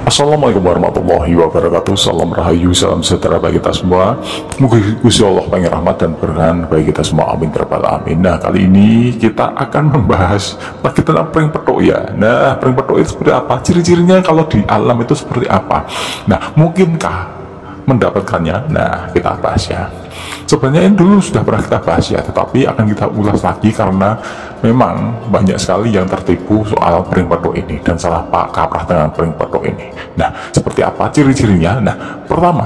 Assalamualaikum warahmatullahi wabarakatuh. Salam rahayu, salam sejahtera bagi kita semua. Moga Gusti Allah pengen rahmat dan berkenan bagi kita semua, amin rabbal alamin. Nah, kali ini kita akan membahas lagi tentang pring petuk ya. Nah, pring petuk itu seperti apa? Ciri-cirinya kalau di alam itu seperti apa? Nah, mungkinkah mendapatkannya? Nah, kita bahas ya. Sebenarnya ini dulu sudah pernah kita bahas ya, tetapi akan kita ulas lagi karena memang banyak sekali yang tertipu soal pring petuk ini dan salah kaprah dengan pring petuk ini. Nah, seperti apa ciri-cirinya? Nah, pertama,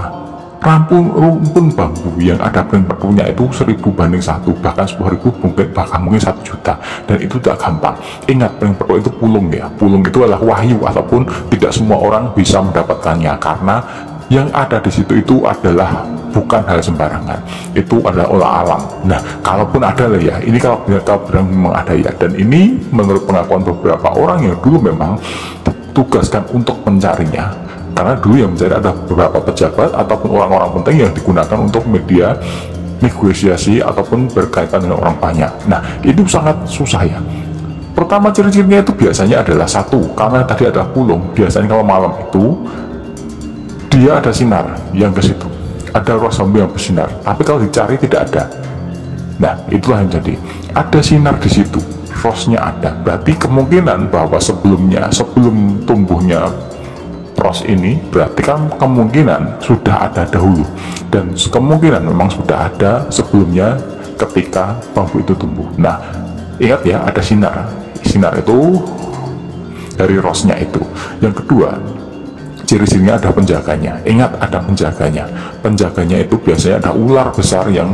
rumpun bambu yang ada pring petuknya itu 1000 banding 1, bahkan 10.000, mungkin 1 juta, dan itu tidak gampang. Ingat, pring petuk itu pulung ya. Pulung itu adalah wahyu, ataupun tidak semua orang bisa mendapatkannya karena yang ada di situ itu adalah bukan hal sembarangan, itu adalah olah alam. Nah, kalaupun ada lah ya, ini kalau benar memang ada ya, dan ini menurut pengakuan beberapa orang yang dulu memang ditugaskan untuk mencarinya, karena dulu yang mencari ada beberapa pejabat ataupun orang-orang penting yang digunakan untuk media negosiasi ataupun berkaitan dengan orang banyak. Nah, itu sangat susah ya. Pertama, ciri-cirinya itu biasanya adalah satu, karena tadi ada pulung, biasanya kalau malam itu dia ada sinar yang ke situ, ada ruas bambu yang bersinar, tapi kalau dicari tidak ada. Nah, itulah yang jadi ada sinar di situ, rosnya ada, berarti kemungkinan bahwa sebelum tumbuhnya ros ini, berarti kan kemungkinan sudah ada dahulu, dan kemungkinan memang sudah ada sebelumnya ketika bambu itu tumbuh. Nah, ingat ya, ada sinar itu dari rosnya itu. Yang kedua, ciri-cirinya ada penjaganya. Ingat, ada penjaganya. Penjaganya itu biasanya ada ular besar yang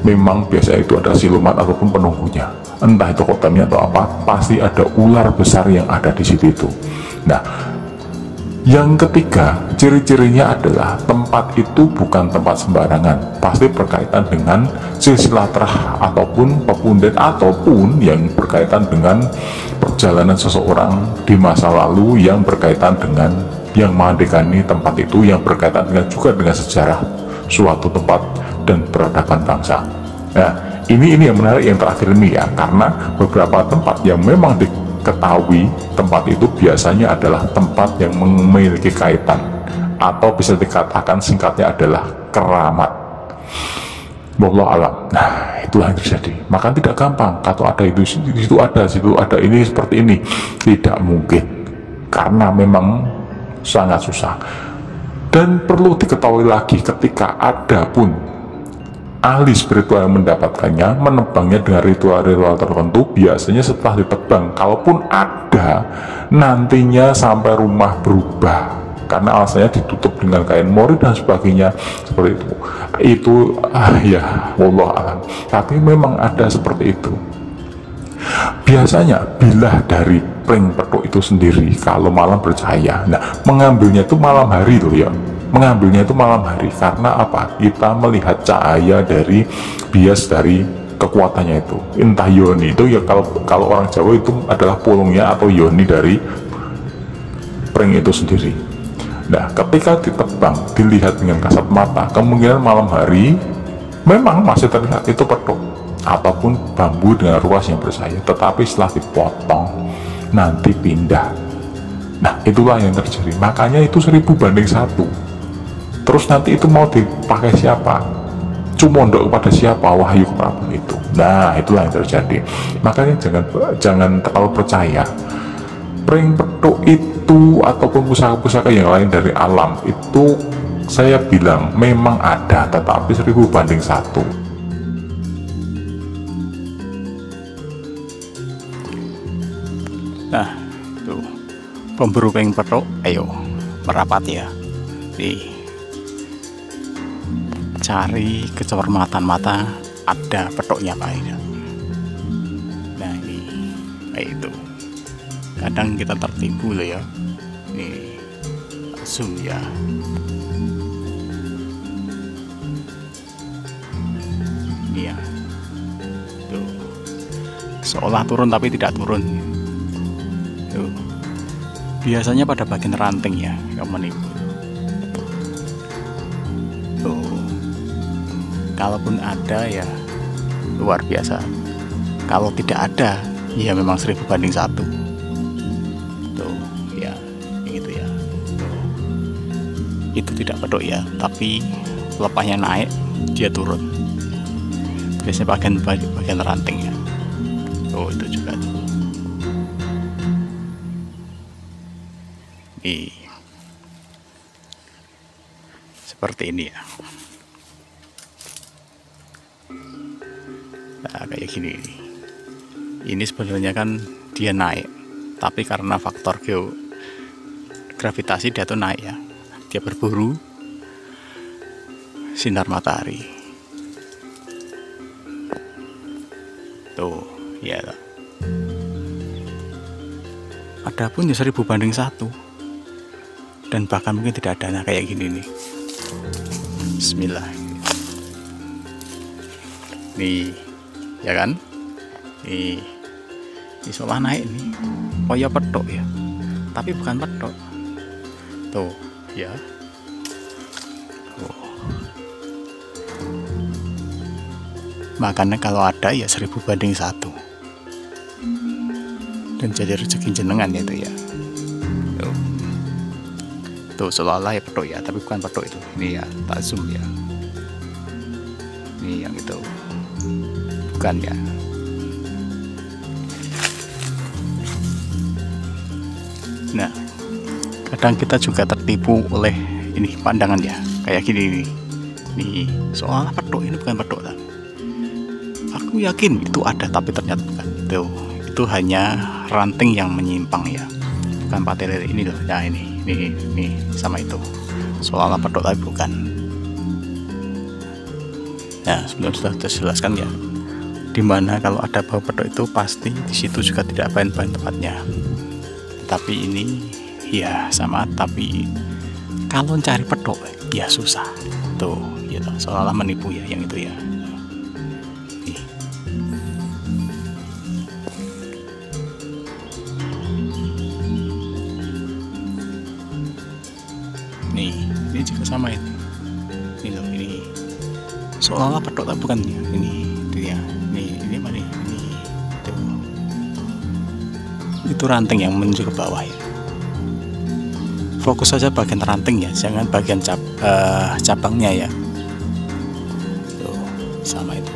memang biasanya itu ada siluman ataupun penunggunya. Entah itu kotamnya atau apa, pasti ada ular besar yang ada di situ itu. Nah, yang ketiga, ciri-cirinya adalah tempat itu bukan tempat sembarangan. Pasti berkaitan dengan silsilah terah ataupun pepundet ataupun yang berkaitan dengan perjalanan seseorang di masa lalu yang berkaitan dengan yang mendekani tempat itu, yang berkaitan juga dengan sejarah suatu tempat dan peradaban bangsa. Nah, ini yang menarik yang terakhir ini ya, karena beberapa tempat yang memang diketahui tempat itu biasanya adalah tempat yang memiliki kaitan atau bisa dikatakan singkatnya adalah keramat. Wallahu alam. Nah, itulah yang terjadi. Maka tidak gampang kalau ada itu, situ ada ini seperti ini, tidak mungkin, karena memang sangat susah. Dan perlu diketahui lagi, ketika ada pun ahli spiritual yang mendapatkannya, menebangnya dengan ritual-ritual tertentu, biasanya setelah ditebang, kalaupun ada, nantinya sampai rumah berubah, karena alasannya ditutup dengan kain mori dan sebagainya, seperti itu ya, wallah alam. Tapi memang ada seperti itu. Biasanya bilah dari pring petuk itu sendiri kalau malam bercahaya. Nah, mengambilnya itu malam hari tuh ya. Mengambilnya itu malam hari karena apa? Kita melihat cahaya dari bias dari kekuatannya itu. Entah yoni itu ya, kalau orang Jawa itu adalah pulungnya atau yoni dari pring itu sendiri. Nah, ketika ditebang, dilihat dengan kasat mata, kemungkinan malam hari memang masih terlihat itu petuk ataupun bambu dengan ruas yang bersayap, tetapi setelah dipotong nanti pindah. Nah, itulah yang terjadi. Makanya itu 1000 banding 1. Terus nanti itu mau dipakai siapa? Cumondok kepada siapa? Wahyu kepada itu. Nah, itulah yang terjadi. Makanya jangan terlalu percaya pring petuk itu ataupun pusaka-pusaka yang lain dari alam itu. Saya bilang memang ada, tetapi 1000 banding 1. Nah, tuh pemburu pring petuk, ayo merapat ya. Cari kecermatan mata, ada petuknya Pak. Nah, ini itu. Kadang kita tertipu loh ya. Nih, zoom ya. Iya. Tuh. Seolah turun tapi tidak turun. Tuh. Biasanya pada bagian ranting ya, kamu menipu. Tuh. Kalaupun ada ya luar biasa. Kalau tidak ada, ya memang 1000 banding 1. Tuh, ya, gitu ya. Tuh. itu tidak pedok ya, tapi pelepahnya naik dia turun, biasanya bagian ranting ya. Oh itu juga tuh. Seperti ini ya. Nah, kayak gini nih. Ini sebenarnya kan dia naik, tapi karena faktor gravitasi dia tuh naik ya. Dia berburu sinar matahari. Tuh, ya. Adapun ya 1000 banding 1. Dan bahkan mungkin tidak ada. Nah, kayak gini nih. Bismillah. Nih, ya kan? Nih seolah naik nih. Oh ya pedok ya, tapi bukan pedok. Tuh ya. Oh. Makanya kalau ada ya 1000 banding 1. Dan jadi rezeki jenengan itu ya. Tuh seolah-olah ya pedok ya, tapi bukan pedok itu. Ini ya, tak zoom ya. Ini yang itu. Bukan ya. Nah, kadang kita juga tertipu oleh ini pandangan ya, kayak gini nih. Nih, seolah pedok, ini bukan pedok kan. Aku yakin itu ada, tapi ternyata bukan. Tuh, itu hanya ranting yang menyimpang ya. Bukan patel ini loh. Nah, ini sama itu. Seolah pedok tapi bukan. Nah, sebelum sudah dijelaskan ya. Dimana kalau ada bau pedok itu pasti di situ juga tidak bahan-bahan tempatnya. Tapi ini ya sama, tapi kalau cari pedok ya susah. Tuh, gitu. Seolah menipu ya yang itu ya. Nih, ini juga sama ini. Ini loh, ini seolah pedok tapi bukan ya. Ini dia. Ini mana nih? Ini tuh. Itu ranting yang menuju ke bawah ya. Fokus saja bagian ranting ya, jangan bagian cabangnya ya. Tuh, sama itu.